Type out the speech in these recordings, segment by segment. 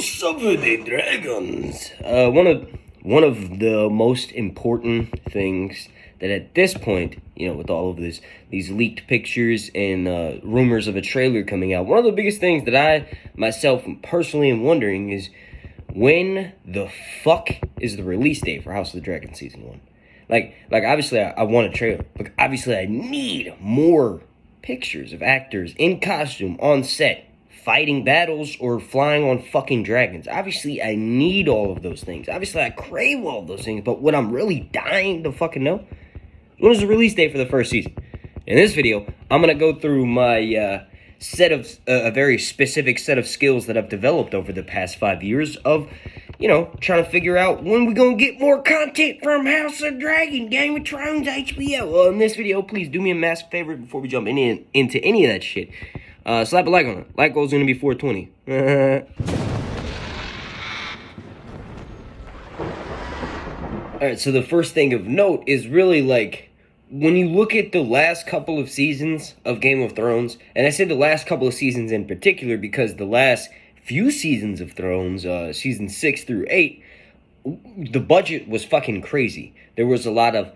House of the Dragons. One of the most important things that at this point, with all of these leaked pictures and rumors of a trailer coming out, one of the biggest things that I myself personally am wondering is when the fuck is the release date for House of the Dragon season 1? Like obviously I want a trailer, but obviously I need more pictures of actors in costume on set, fighting battles or flying on fucking dragons. Obviously, I need all of those things. Obviously, I crave all of those things. But what I'm really dying to fucking know, when is the release date for the first season? In this video, I'm going to go through my set of, a very specific set of skills that I've developed over the past 5 years of, trying to figure out when we're going to get more content from House of Dragon, Game of Thrones, HBO. Well, in this video, please do me a massive favor before we jump into any of that shit. Slap a like on it. Like goal is going to be 420. Alright, so the first thing of note is really when you look at the last couple of seasons of Game of Thrones, and I say the last couple of seasons in particular because the last few seasons of Thrones, season 6 through 8, the budget was fucking crazy. There was a lot of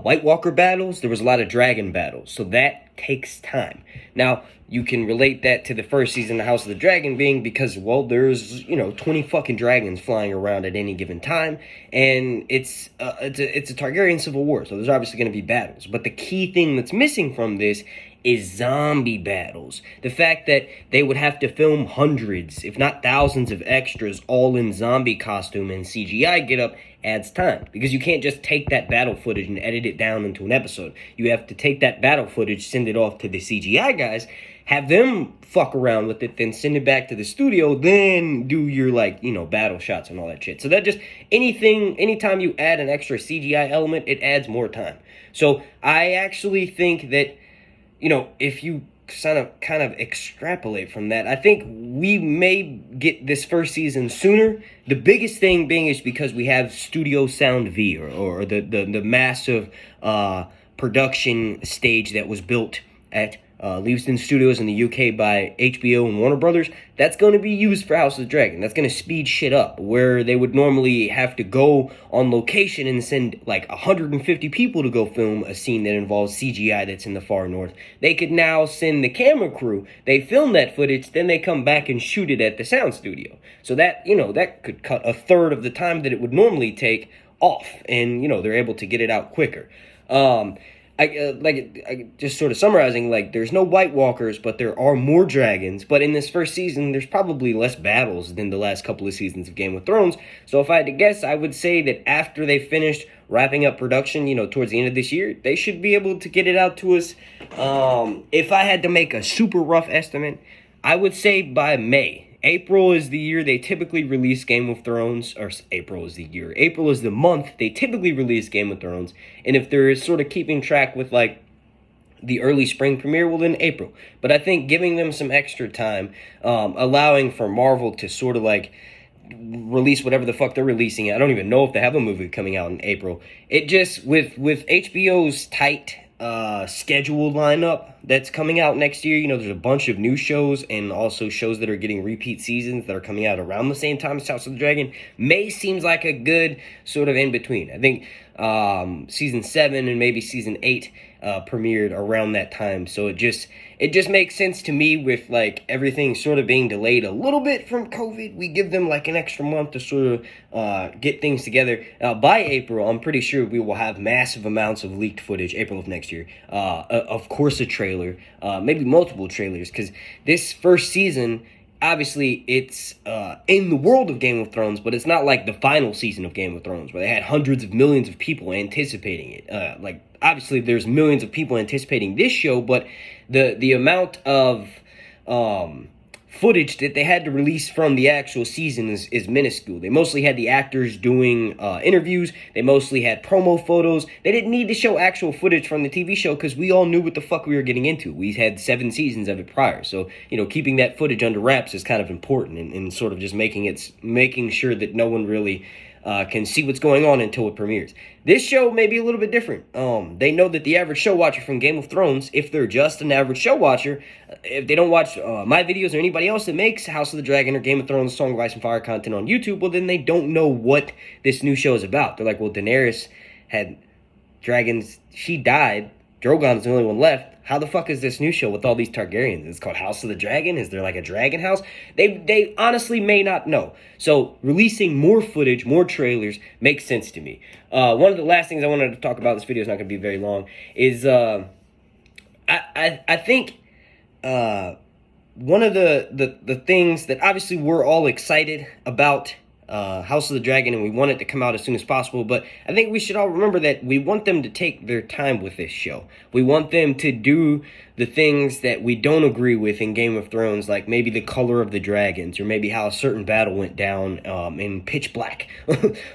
White Walker battles, there was a lot of dragon battles, so that takes time. Now, you can relate that to the first season of House of the Dragon being because, well, there's, 20 fucking dragons flying around at any given time, and it's a Targaryen civil war, so there's obviously going to be battles. But the key thing that's missing from this is zombie battles. The fact that they would have to film hundreds, if not thousands of extras all in zombie costume and CGI getup adds time. Because you can't just take that battle footage and edit it down into an episode. You have to take that battle footage, send it off to the CGI guys, have them fuck around with it, then send it back to the studio, then do your, battle shots and all that shit. So that just, anytime you add an extra CGI element, it adds more time. So I actually think that, if you kind of extrapolate from that, I think we may get this first season sooner. The biggest thing being is because we have Studio Sound V, or the massive production stage that was built at Leavesden Studios in the UK by HBO and Warner Brothers. That's going to be used for House of the Dragon. That's going to speed shit up, where they would normally have to go on location and send 150 people to go film a scene that involves CGI that's in the far north. They could now send the camera crew, they film that footage, then they come back and shoot it at the sound studio. So that, that could cut a third of the time that it would normally take off, and, they're able to get it out quicker. I just sort of summarizing, there's no White Walkers, but there are more dragons. But in this first season, there's probably less battles than the last couple of seasons of Game of Thrones. So if I had to guess, I would say that after they finished wrapping up production, towards the end of this year, they should be able to get it out to us. If I had to make a super rough estimate, I would say by May. April is the year they typically release Game of Thrones, or April is the month they typically release Game of Thrones, and if they're sort of keeping track with, the early spring premiere, well, then April. But I think giving them some extra time, allowing for Marvel to sort of, release whatever the fuck they're releasing. I don't even know if they have a movie coming out in April. It just, with HBO's tight schedule lineup that's coming out next year, there's a bunch of new shows and also shows that are getting repeat seasons that are coming out around the same time as House of the Dragon. May seems like a good sort of in between. I think season 7 and maybe season 8 premiered around that time, so it just makes sense to me with everything sort of being delayed a little bit from COVID. We give them an extra month to sort of get things together. By April, I'm pretty sure we will have massive amounts of leaked footage. April of next year, of course, a trailer, maybe multiple trailers, because this first season, obviously, it's in the world of Game of Thrones, but it's not like the final season of Game of Thrones, where they had hundreds of millions of people anticipating it. Obviously, there's millions of people anticipating this show, but the amount of footage that they had to release from the actual season is minuscule. They mostly had the actors doing interviews. They mostly had promo photos. They didn't need to show actual footage from the TV show because we all knew what the fuck we were getting into. We had 7 seasons of it prior. So, keeping that footage under wraps is kind of important and sort of just making sure that no one really can see what's going on until it premieres. This show may be a little bit different. They know that the average show watcher from Game of Thrones, if they're just an average show watcher, if they don't watch my videos or anybody else that makes House of the Dragon or Game of Thrones Song of Ice and Fire content on YouTube, well, then they don't know what this new show is about. They're like, well, Daenerys had dragons. She died. Drogon's the only one left. How the fuck is this new show with all these Targaryens? It's called House of the Dragon? Is there like a dragon house? They honestly may not know. So releasing more footage, more trailers makes sense to me. One of the last things I wanted to talk about, this video is not going to be very long, is I think one of the things that obviously we're all excited about House of the Dragon, and we want it to come out as soon as possible, but I think we should all remember that we want them to take their time with this show. We want them to do the things that we don't agree with in Game of Thrones, like maybe the color of the dragons, or maybe how a certain battle went down in pitch black.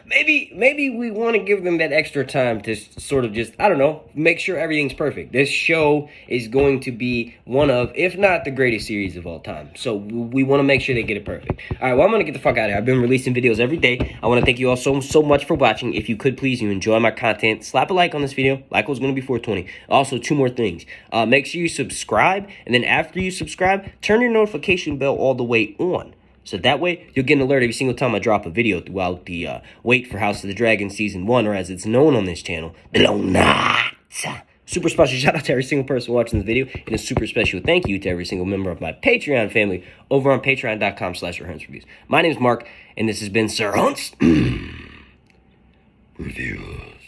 maybe we want to give them that extra time to sort of just, I don't know, make sure everything's perfect. This show is going to be one of, if not the greatest series of all time. So we want to make sure they get it perfect. All right, well, I'm going to get the fuck out of here. I've been releasing videos every day. I want to thank you all so much for watching. If you could, please, you enjoy my content, slap a like on this video. Like was going to be 420. Also, 2 more things. Make sure you subscribe, and then after you subscribe, turn your notification bell all the way on. So that way, you'll get an alert every single time I drop a video throughout the wait for House of the Dragon Season 1, or as it's known on this channel, the Long Nights. Super special shout out to every single person watching this video, and a super special thank you to every single member of my Patreon family over on patreon.com/SirHuntsReviews. My name is Mark, and this has been Sir Hunts Reviews.